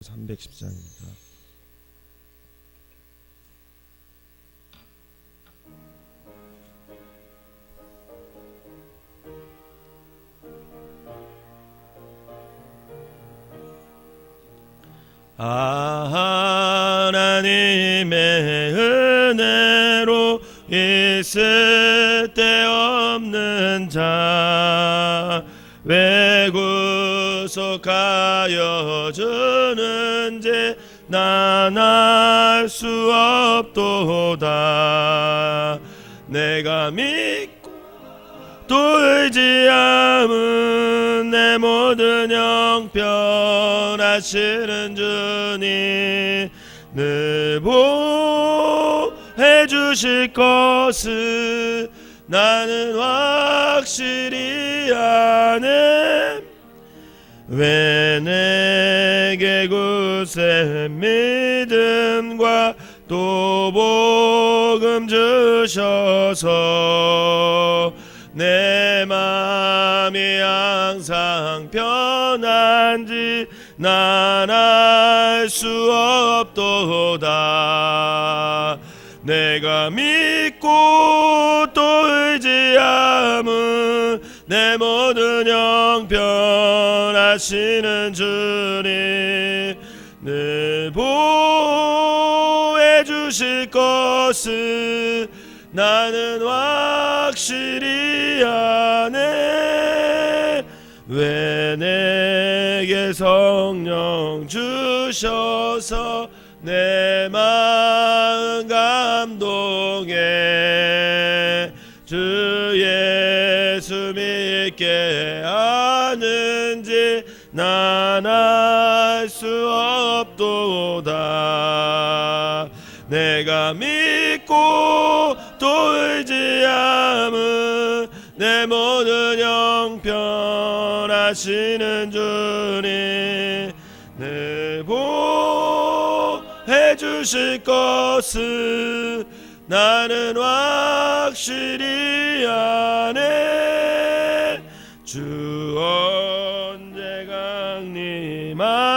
310장입니다. 하나님의 은혜로 있을 데 없는 자 왜 구속하여 주는지 난 알 수 없도다. 내가 믿고 또 의지함은 내 모든 형편 하시는 주님 늘 보해 주실 것을 나는 확실히 아네. 왜 내게 굳세 믿음과 또 복음 주셔서 내 맘이 항상 편한지 난 알 수 없도다. 내가 믿고 또 의지함은 내 모든 형편 하시는 주님 늘 보해 주실 것을 나는 확실히 아네. 왜 내게 성령 주셔서 내 마음 감동해 주 예수 믿게 하는지 난 알 수 없도다. 내가 믿고 또 의지함은 내 모든 형편 하시는 주님 늘 보해 주실 것을 나는 확실히 아네. 주 언제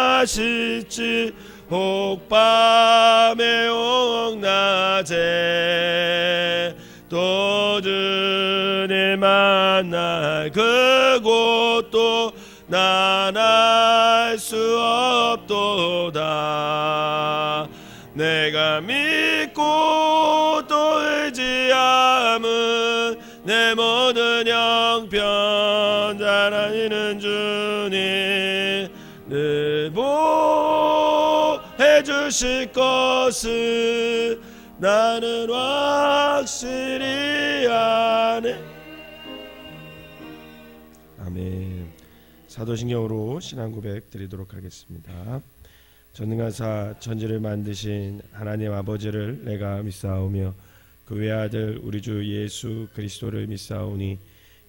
강림하실지 혹 밤에 혹 낮에 또 주님 만날 그곳도 난 알 수 없도다. 내가 믿고 또 의지함은 내 모든 형편 잘 아시는 주님 늘 보해 주실 것을 나는 확실히 아네. 아멘. 사도신경으로 신앙 고백 드리도록 하겠습니다. 전능하사 천지를 만드신 하나님 아버지를 내가 믿사오며 그 외아들 우리 주 예수 그리스도를 믿사오니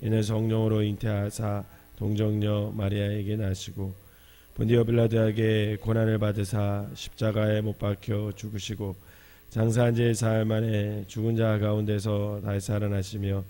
이는 성령으로 잉태하사 동정녀 마리아에게 나시고 본디오 빌라도에게 고난을 받으사 십자가에 못 박혀 죽으시고 장사한 지 사흘 만에 죽은 자 가운데서 다시 살아나시며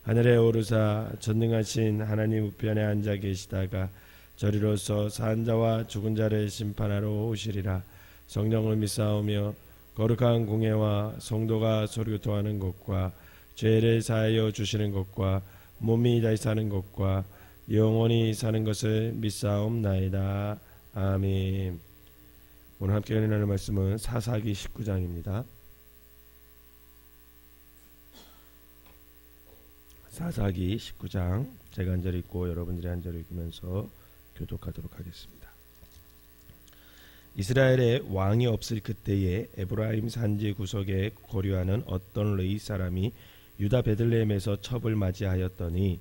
하늘에 오르사 전능하신 하나님 우편에 앉아 계시다가 저리로서 산 자와 죽은 자를 심판하러 오시리라. 성령을 믿사오며 거룩한 공예와 성도가 소리토하는 것과 죄를 사하여 주시는 것과 몸이 다시 사는 것과 영원히 사는 것을 믿사옵나이다. 아멘. 오늘 함께 은혜나눌 말씀은 사사기 19장입니다. 사사기 19장 제가 한 절 읽고 여러분들이 한 절 읽으면서 교독하도록 하겠습니다. 이스라엘에 왕이 없을 그때에 에브라임 산지 구석에 거류하는 어떤 레위 사람이 유다 베들레헴에서 첩을 맞이하였더니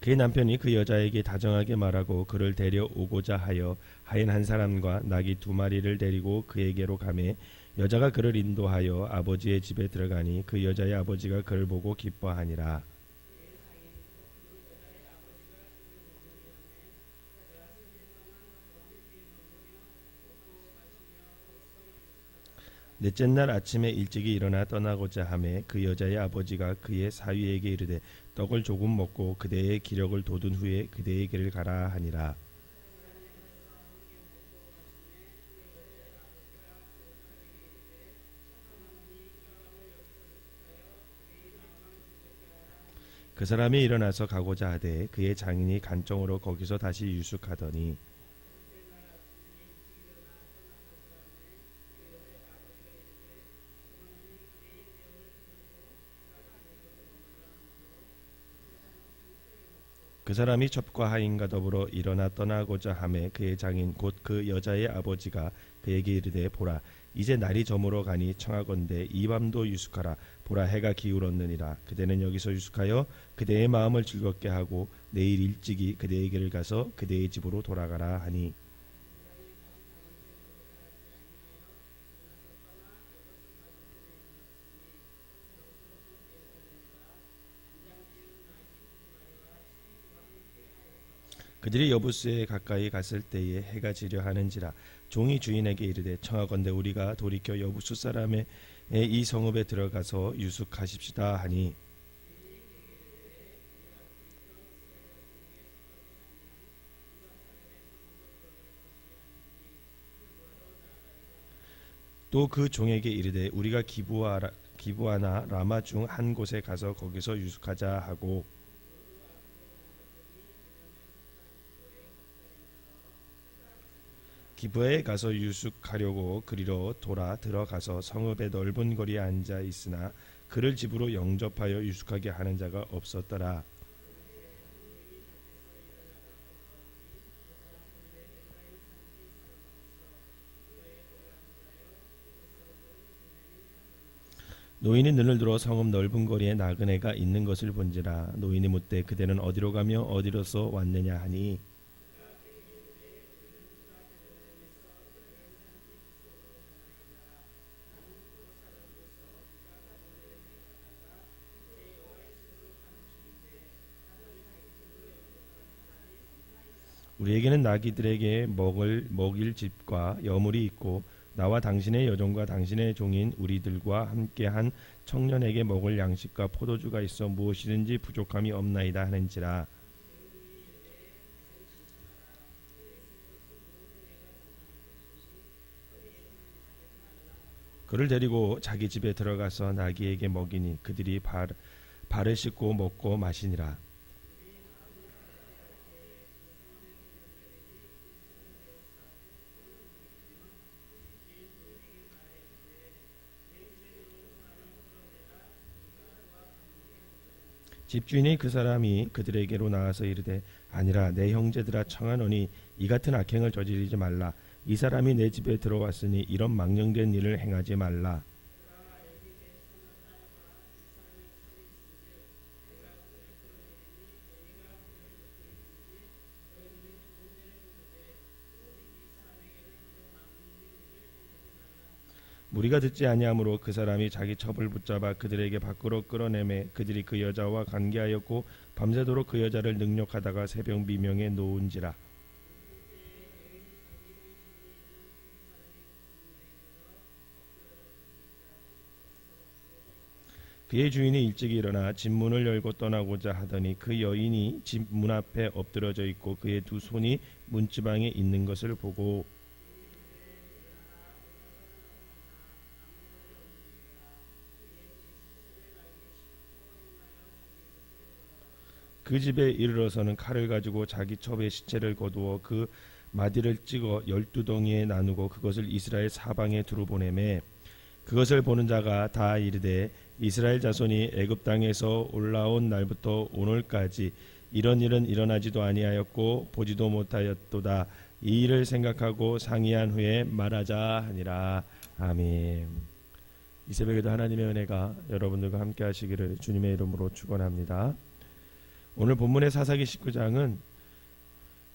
그의 남편이 그 여자에게 다정하게 말하고 그를 데려오고자 하여 하인 한 사람과 나귀 2마리를 데리고 그에게로 가매 여자가 그를 인도하여 아버지의 집에 들어가니 그 여자의 아버지가 그를 보고 기뻐하니라. 넷째 날 아침에 일찍이 일어나 떠나고자 하매 그 여자의 아버지가 그의 사위에게 이르되 떡을 조금 먹고 그대의 기력을 돋운 후에 그대의 길을 가라 하니라. 그 사람이 일어나서 가고자 하되 그의 장인이 간청으로 거기서 다시 유숙하더니 그 사람이 첩과 하인과 더불어 일어나 떠나고자 하매 그의 장인 곧 그 여자의 아버지가 그에게 이르되 보라 이제 날이 저물어 가니 청하건대 이 밤도 유숙하라. 보라 해가 기울었느니라. 그대는 여기서 유숙하여 그대의 마음을 즐겁게 하고 내일 일찍이 그대의 길을 가서 그대의 집으로 돌아가라 하니 그들이 여부스에 가까이 갔을 때에 해가 지려 하는지라. 종이 주인에게 이르되 청하건대 우리가 돌이켜 여부스 사람의 이 성읍에 들어가서 유숙하십시다 하니 또 그 종에게 이르되 우리가 기부하나 라마 중 한 곳에 가서 거기서 유숙하자 하고 기브에 가서 유숙하려고 그리로 돌아 들어가서 성읍의 넓은 거리에 앉아 있으나 그를 집으로 영접하여 유숙하게 하는 자가 없었더라. 노인이 눈을 들어 성읍 넓은 거리에 나그네가 있는 것을 본지라. 노인이 묻되 그대는 어디로 가며 어디로서 왔느냐 하니 우리에게는 나귀들에게 먹일 집과 여물이 있고 나와 당신의 여종과 당신의 종인 우리들과 함께한 청년에게 먹을 양식과 포도주가 있어 무엇이든지 부족함이 없나이다 하는지라. 그를 데리고 자기 집에 들어가서 나귀에게 먹이니 그들이 발을 씻고 먹고 마시니라. 집주인이 그 사람이 그들에게로 나와서 이르되 아니라 내 형제들아 청하노니 이 같은 악행을 저지르지 말라. 이 사람이 내 집에 들어왔으니 이런 망령된 일을 행하지 말라. 무리가 듣지 아니하므로 그 사람이 자기 첩을 붙잡아 그들에게 밖으로 끌어내매 그들이 그 여자와 관계하였고 밤새도록 그 여자를 능욕하다가 새벽 미명에 놓은지라. 그의 주인이 일찍이 일어나 집 문을 열고 떠나고자 하더니 그 여인이 집 문 앞에 엎드러져 있고 그의 두 손이 문지방에 있는 것을 보고 그 집에 이르러서는 칼을 가지고 자기 첩의 시체를 거두어 그 마디를 찍어 12덩이에 나누고 그것을 이스라엘 사방에 두루 보내매 그것을 보는 자가 다 이르되 이스라엘 자손이 애굽 땅에서 올라온 날부터 오늘까지 이런 일은 일어나지도 아니하였고 보지도 못하였도다. 이 일을 생각하고 상의한 후에 말하자 하니라. 아멘. 이 새벽에도 하나님의 은혜가 여러분들과 함께 하시기를 주님의 이름으로 축원합니다. 오늘 본문의 사사기 19장은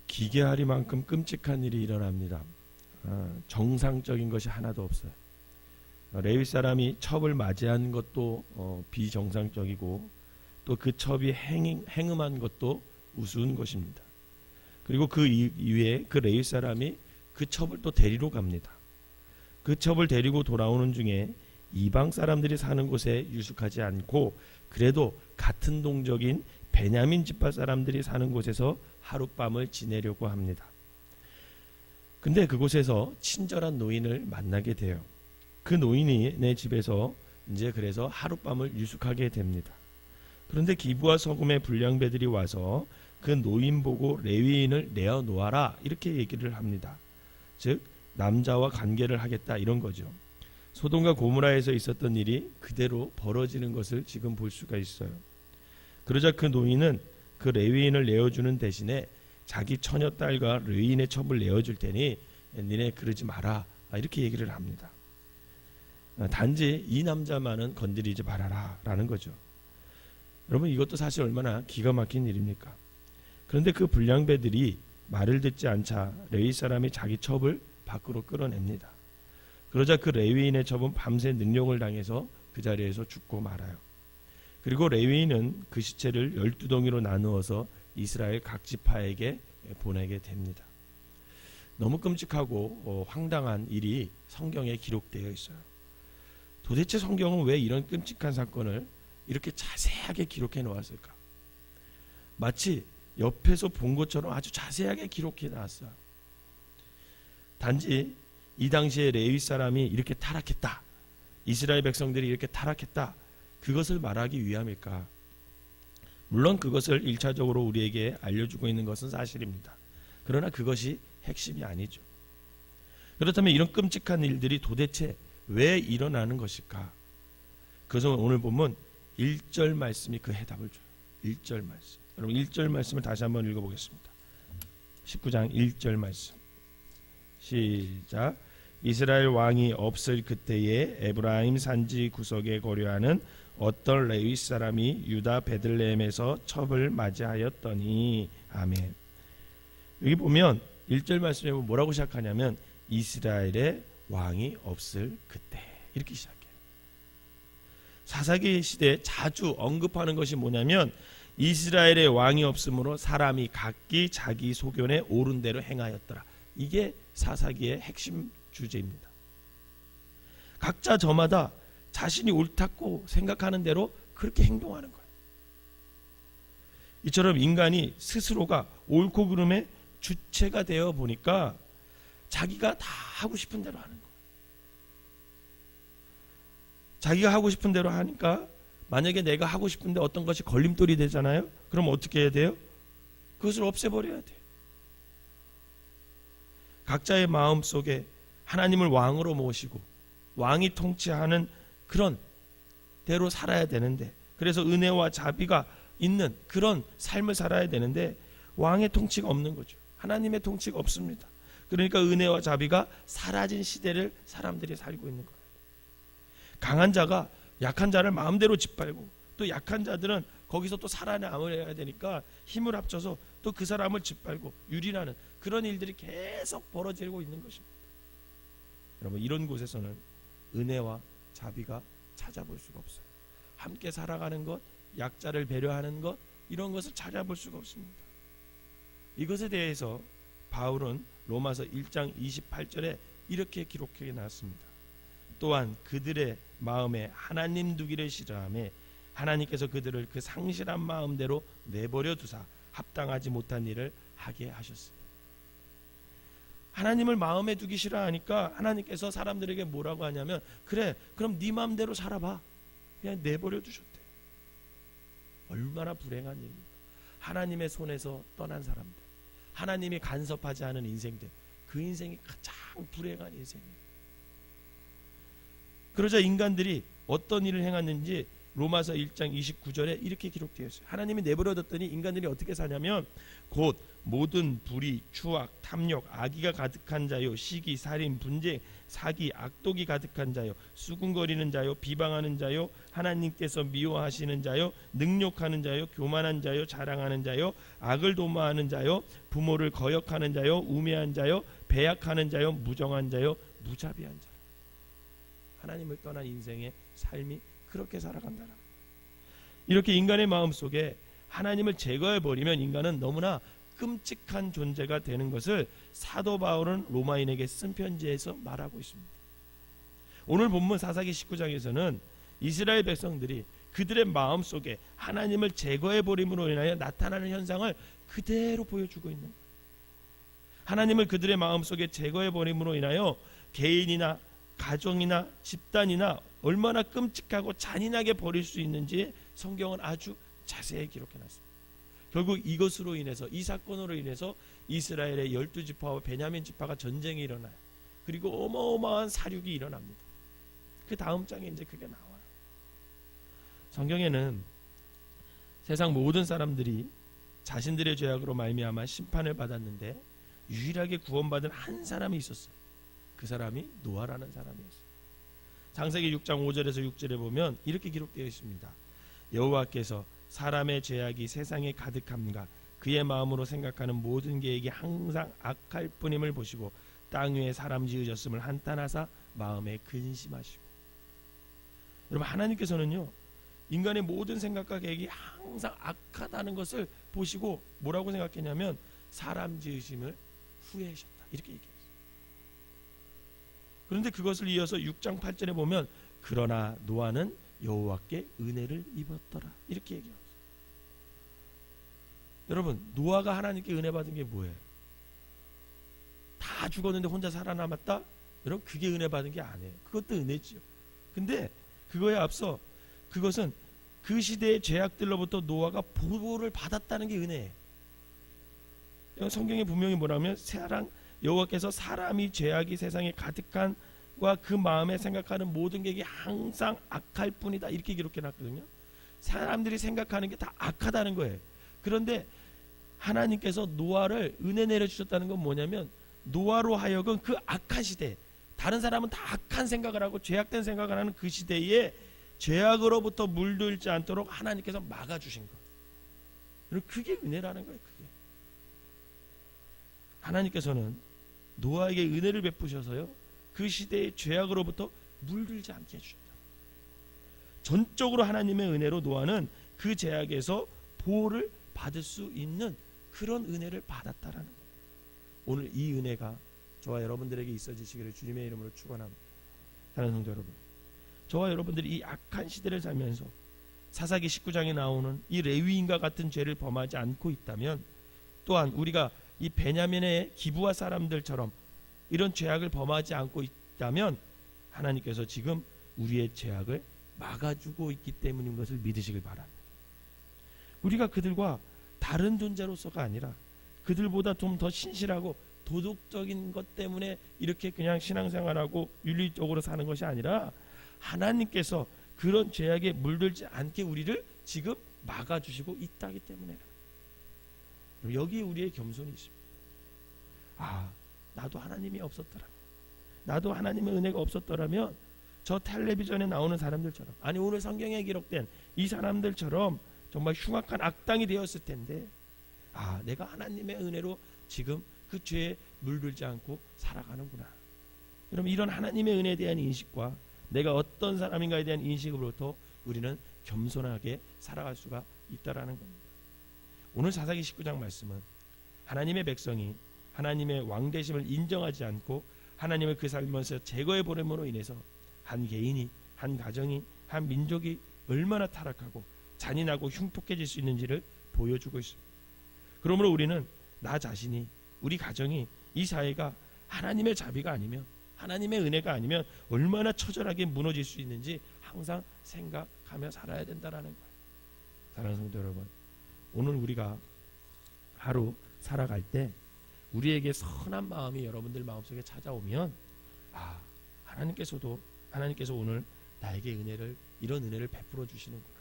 기괴하리만큼 끔찍한 일이 일어납니다. 정상적인 것이 하나도 없어요. 레위 사람이 첩을 맞이한 것도 비정상적이고 또 그 첩이 행음한 것도 우스운 것입니다. 그리고 그 이후에 그 레위 사람이 그 첩을 또 데리러 갑니다. 그 첩을 데리고 돌아오는 중에 이방 사람들이 사는 곳에 유숙하지 않고 그래도 같은 동족인 베냐민 지파 사람들이 사는 곳에서 하룻밤을 지내려고 합니다. 근데 그곳에서 친절한 노인을 만나게 돼요. 그 노인이 내 집에서 이제 그래서 하룻밤을 유숙하게 됩니다. 그런데 기부와 소금의 불량배들이 와서 그 노인 보고 레위인을 내어 놓아라 이렇게 얘기를 합니다. 즉 남자와 관계를 하겠다 이런 거죠. 소돔과 고모라에서 있었던 일이 그대로 벌어지는 것을 지금 볼 수가 있어요. 그러자 그 노인은 그 레위인을 내어주는 대신에 자기 처녀딸과 레위인의 첩을 내어줄 테니 니네 그러지 마라 이렇게 얘기를 합니다. 단지 이 남자만은 건드리지 말아라 라는 거죠. 여러분 이것도 사실 얼마나 기가 막힌 일입니까? 그런데 그 불량배들이 말을 듣지 않자 레위 사람이 자기 첩을 밖으로 끌어냅니다. 그러자 그 레위인의 첩은 밤새 능욕을 당해서 그 자리에서 죽고 말아요. 그리고 레위인은 그 시체를 12덩이로 나누어서 이스라엘 각 지파에게 보내게 됩니다. 너무 끔찍하고 황당한 일이 성경에 기록되어 있어요. 도대체 성경은 왜 이런 끔찍한 사건을 이렇게 자세하게 기록해 놓았을까? 마치 옆에서 본 것처럼 아주 자세하게 기록해 놨어요. 단지 이 당시에 레위 사람이 이렇게 타락했다, 이스라엘 백성들이 이렇게 타락했다, 그것을 말하기 위함일까? 물론 그것을 1차적으로 우리에게 알려주고 있는 것은 사실입니다. 그러나 그것이 핵심이 아니죠. 그렇다면 이런 끔찍한 일들이 도대체 왜 일어나는 것일까? 그래서 오늘 보면 1절 말씀이 그 해답을 줘요. 1절 말씀. 여러분 1절 말씀을 다시 한번 읽어보겠습니다. 19장 1절 말씀. 시작. 이스라엘 왕이 없을 그때에 에브라임 산지 구석에 거류하는 어떤 레위 사람이 유다 베들레헴에서 첩을 맞이하였더니. 아멘. 여기 보면 1절 말씀에 뭐라고 시작하냐면 이스라엘의 왕이 없을 그때 이렇게 시작해요. 사사기 시대에 자주 언급하는 것이 뭐냐면 이스라엘의 왕이 없으므로 사람이 각기 자기 소견에 옳은 대로 행하였더라. 이게 사사기의 핵심 주제입니다. 각자 저마다 자신이 옳다고 생각하는 대로 그렇게 행동하는 거예요. 이처럼 인간이 스스로가 옳고 그름의 주체가 되어 보니까 자기가 다 하고 싶은 대로 하는 거예요. 자기가 하고 싶은 대로 하니까 만약에 내가 하고 싶은데 어떤 것이 걸림돌이 되잖아요. 그럼 어떻게 해야 돼요? 그것을 없애버려야 돼요. 각자의 마음 속에 하나님을 왕으로 모시고 왕이 통치하는 그런 대로 살아야 되는데, 그래서 은혜와 자비가 있는 그런 삶을 살아야 되는데 왕의 통치가 없는 거죠. 하나님의 통치가 없습니다. 그러니까 은혜와 자비가 사라진 시대를 사람들이 살고 있는 거예요. 강한 자가 약한 자를 마음대로 짓밟고 또 약한 자들은 거기서 또 살아남아야 되니까 힘을 합쳐서 또 그 사람을 짓밟고 유린하는 그런 일들이 계속 벌어지고 있는 것입니다. 여러분 이런 곳에서는 은혜와 자비가 찾아볼 수가 없어요. 함께 살아가는 것, 약자를 배려하는 것, 이런 것을 찾아볼 수가 없습니다. 이것에 대해서 바울은 로마서 1장 28절에 이렇게 기록해 놨습니다. 또한 그들의 마음에 하나님 두기를 싫어하며 하나님께서 그들을 그 상실한 마음대로 내버려 두사 합당하지 못한 일을 하게 하셨으니. 하나님을 마음에 두기 싫어하니까 하나님께서 사람들에게 뭐라고 하냐면 그래 그럼 네 마음대로 살아봐, 그냥 내버려 두셨대. 얼마나 불행한 일입니까? 하나님의 손에서 떠난 사람들, 하나님이 간섭하지 않은 인생들, 그 인생이 가장 불행한 인생이에요. 그러자 인간들이 어떤 일을 행했는지 로마서 1장 29절에 이렇게 기록되어 있어요. 하나님이 내버려뒀더니 인간들이 어떻게 사냐면 곧 모든 불의, 추악, 탐욕, 악의가 가득한 자요, 시기, 살인, 분쟁, 사기, 악독이 가득한 자요, 수군거리는 자요, 비방하는 자요, 하나님께서 미워하시는 자요, 능욕하는 자요, 교만한 자요, 자랑하는 자요, 악을 도모하는 자요, 부모를 거역하는 자요, 우매한 자요, 배약하는 자요, 무정한 자요, 무자비한 자요. 하나님을 떠난 인생의 삶이 그렇게 살아간다라. 이렇게 인간의 마음 속에 하나님을 제거해 버리면 인간은 너무나 끔찍한 존재가 되는 것을 사도 바울은 로마인에게 쓴 편지에서 말하고 있습니다. 오늘 본문 사사기 19장에서는 이스라엘 백성들이 그들의 마음 속에 하나님을 제거해 버림으로 인하여 나타나는 현상을 그대로 보여주고 있는 거예요. 하나님을 그들의 마음 속에 제거해 버림으로 인하여 개인이나 가정이나 집단이나 얼마나 끔찍하고 잔인하게 버릴 수 있는지 성경은 아주 자세히 기록해 놨습니다. 결국 이것으로 인해서, 이 사건으로 인해서 이스라엘의 12지파와 베냐민 지파가 전쟁이 일어나요. 그리고 어마어마한 사륙이 일어납니다. 그 다음 장에 이제 그게 나와요. 성경에는 세상 모든 사람들이 자신들의 죄악으로 말미암아 심판을 받았는데 유일하게 구원받은 한 사람이 있었어요. 그 사람이 노아라는 사람이었어요. 창세기 6장 5절에서 6절에 보면 이렇게 기록되어 있습니다. 여호와께서 사람의 죄악이 세상에 가득함과 그의 마음으로 생각하는 모든 계획이 항상 악할 뿐임을 보시고 땅 위에 사람 지으셨음을 한탄하사 마음에 근심하시고. 여러분, 하나님께서는요 인간의 모든 생각과 계획이 항상 악하다는 것을 보시고 뭐라고 생각했냐면 사람 지으심을 후회하셨다, 이렇게 얘기했어요. 그런데 그것을 이어서 6장 8절에 보면 그러나 노아는 여호와께 은혜를 입었더라, 이렇게 얘기합니다. 여러분, 노아가 하나님께 은혜 받은 게 뭐예요? 다 죽었는데 혼자 살아남았다? 여러분, 그게 은혜 받은 게 아니에요. 그것도 은혜지요. 근데 그거에 앞서 그것은 그 시대의 죄악들로부터 노아가 보호를 받았다는 게 은혜예요. 성경에 분명히 뭐라면 사랑 여호와께서 사람이 죄악이 세상에 가득한과 그 마음에 생각하는 모든 계획이 항상 악할 뿐이다, 이렇게 기록해 놨거든요. 사람들이 생각하는 게 다 악하다는 거예요. 그런데 하나님께서 노아를 은혜 내려주셨다는 건 뭐냐면 노아로 하여금 그 악한 시대, 다른 사람은 다 악한 생각을 하고 죄악된 생각을 하는 그 시대에 죄악으로부터 물들지 않도록 하나님께서 막아주신 것. 그게 은혜라는 거예요. 그게. 하나님께서는 노아에게 은혜를 베푸셔서요 그 시대의 죄악으로부터 물들지 않게 해주셨다. 전적으로 하나님의 은혜로 노아는 그 죄악에서 보호를 받을 수 있는 그런 은혜를 받았다라는 거예요. 오늘 이 은혜가 저와 여러분들에게 있어지시기를 주님의 이름으로 축원합니다. 사랑하는 성도 여러분, 저와 여러분들이 이 악한 시대를 살면서 사사기 19장에 나오는 이 레위인과 같은 죄를 범하지 않고 있다면, 또한 우리가 이 베냐민의 기브아 사람들처럼 이런 죄악을 범하지 않고 있다면 하나님께서 지금 우리의 죄악을 막아주고 있기 때문인 것을 믿으시길 바랍니다. 우리가 그들과 다른 존재로서가 아니라 그들보다 좀 더 신실하고 도덕적인 것 때문에 이렇게 그냥 신앙생활하고 윤리적으로 사는 것이 아니라 하나님께서 그런 죄악에 물들지 않게 우리를 지금 막아주시고 있다기 때문에, 여기 우리의 겸손이 있습니다. 아, 나도 하나님이 없었더라면, 나도 하나님의 은혜가 없었더라면 저 텔레비전에 나오는 사람들처럼, 아니 오늘 성경에 기록된 이 사람들처럼 정말 흉악한 악당이 되었을 텐데, 아, 내가 하나님의 은혜로 지금 그 죄에 물들지 않고 살아가는구나. 여러분, 이런 하나님의 은혜에 대한 인식과 내가 어떤 사람인가에 대한 인식으로부터 우리는 겸손하게 살아갈 수가 있다라는 겁니다. 오늘 사사기 19장 말씀은 하나님의 백성이 하나님의 왕되심을 인정하지 않고 하나님을 그 삶에서 제거해 버림으로 인해서 한 개인이, 한 가정이, 한 민족이 얼마나 타락하고 잔인하고 흉폭해질 수 있는지를 보여주고 있습니다. 그러므로 우리는 나 자신이, 우리 가정이, 이 사회가 하나님의 자비가 아니면, 하나님의 은혜가 아니면 얼마나 처절하게 무너질 수 있는지 항상 생각하며 살아야 된다라는 거예요. 사랑하는 성도 여러분, 오늘 우리가 하루 살아갈 때 우리에게 선한 마음이 여러분들 마음속에 찾아오면, 아, 하나님께서 오늘 나에게 이런 은혜를 베풀어 주시는구나.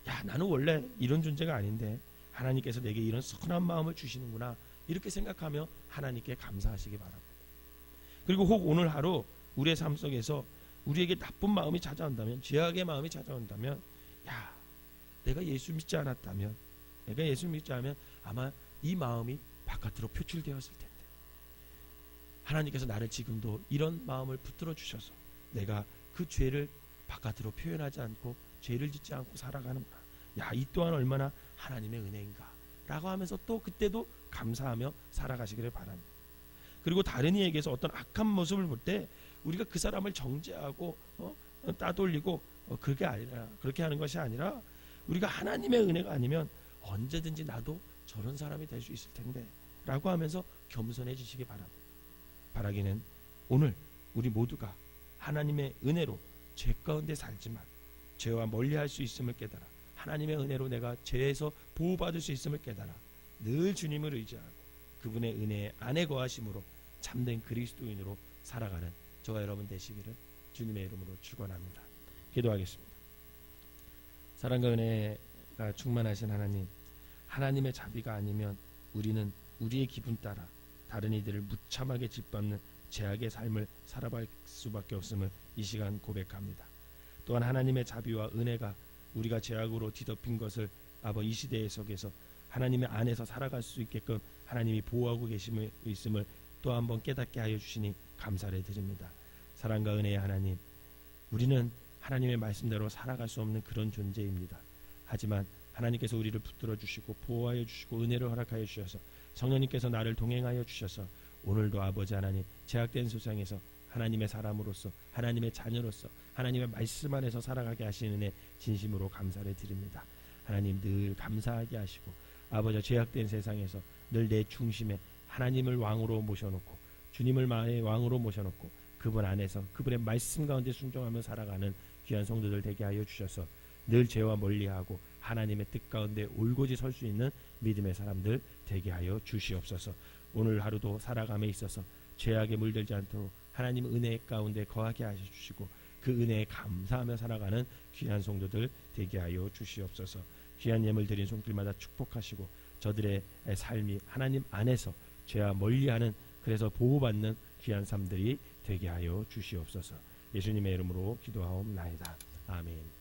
야, 나는 원래 이런 존재가 아닌데 하나님께서 내게 이런 선한 마음을 주시는구나, 이렇게 생각하며 하나님께 감사하시기 바랍니다. 그리고 혹 오늘 하루 우리의 삶 속에서 우리에게 나쁜 마음이 찾아온다면, 죄악의 마음이 찾아온다면, 야, 내가 예수 믿지 않았다면, 내가 예수 믿지 않으면 아마 이 마음이 바깥으로 표출되었을 텐데, 하나님께서 나를 지금도 이런 마음을 붙들어 주셔서 내가 그 죄를 바깥으로 표현하지 않고 죄를 짓지 않고 살아가는구나. 야, 이 또한 얼마나 하나님의 은혜인가 라고 하면서 또 그때도 감사하며 살아가시기를 바랍니다. 그리고 다른 이에게서 어떤 악한 모습을 볼 때 우리가 그 사람을 정죄하고 따돌리고 그렇게 하는 것이 아니라 우리가 하나님의 은혜가 아니면 언제든지 나도 저런 사람이 될 수 있을 텐데 라고 하면서 겸손해지시기 바랍니다. 바라기는 오늘 우리 모두가 하나님의 은혜로 죄 가운데 살지만 죄와 멀리할 수 있음을 깨달아 하나님의 은혜로 내가 죄에서 보호받을 수 있음을 깨달아 늘 주님을 의지하고 그분의 은혜 안에 거하심으로 참된 그리스도인으로 살아가는 저와 여러분 되시기를 주님의 이름으로 축원합니다. 기도하겠습니다. 사랑과 은혜가 충만하신 하나님, 하나님의 자비가 아니면 우리는 우리의 기분 따라 다른 이들을 무참하게 짓밟는 죄악의 삶을 살아갈 수밖에 없음을 이 시간 고백합니다. 또한 하나님의 자비와 은혜가 우리가 죄악으로 뒤덮인 것을 이 시대의 속에서 하나님의 안에서 살아갈 수 있게끔 하나님이 보호하고 계심을 있음을 또 한번 깨닫게 하여 주시니 감사를 드립니다. 사랑과 은혜의 하나님, 우리는 하나님의 말씀대로 살아갈 수 없는 그런 존재입니다. 하지만 하나님께서 우리를 붙들어 주시고 보호하여 주시고 은혜를 허락하여 주셔서 성령님께서 나를 동행하여 주셔서 오늘도 아버지 하나님 제약된 세상에서 하나님의 사람으로서 하나님의 자녀로서 하나님의 말씀 안에서 살아가게 하시는 은혜 진심으로 감사를 드립니다. 하나님 늘 감사하게 하시고 아버지 제약된 세상에서 늘 내 중심에 하나님을 왕으로 모셔놓고 주님을 마의 왕으로 모셔놓고 그분 안에서 그분의 말씀 가운데 순종하며 살아가는 귀한 성도들 되게 하여 주셔서 늘 죄와 멀리하고 하나님의 뜻 가운데 올곧이 설 수 있는 믿음의 사람들 되게 하여 주시옵소서. 오늘 하루도 살아감에 있어서 죄악에 물들지 않도록 하나님 은혜 가운데 거하게 하여 주시고 그 은혜에 감사하며 살아가는 귀한 성도들 되게 하여 주시옵소서. 귀한 예물 드린 손길마다 축복하시고 저들의 삶이 하나님 안에서 죄와 멀리하는 그래서 보호받는 귀한 삶들이 되게 하여 주시옵소서. 예수님의 이름으로 기도하옵나이다. 아멘.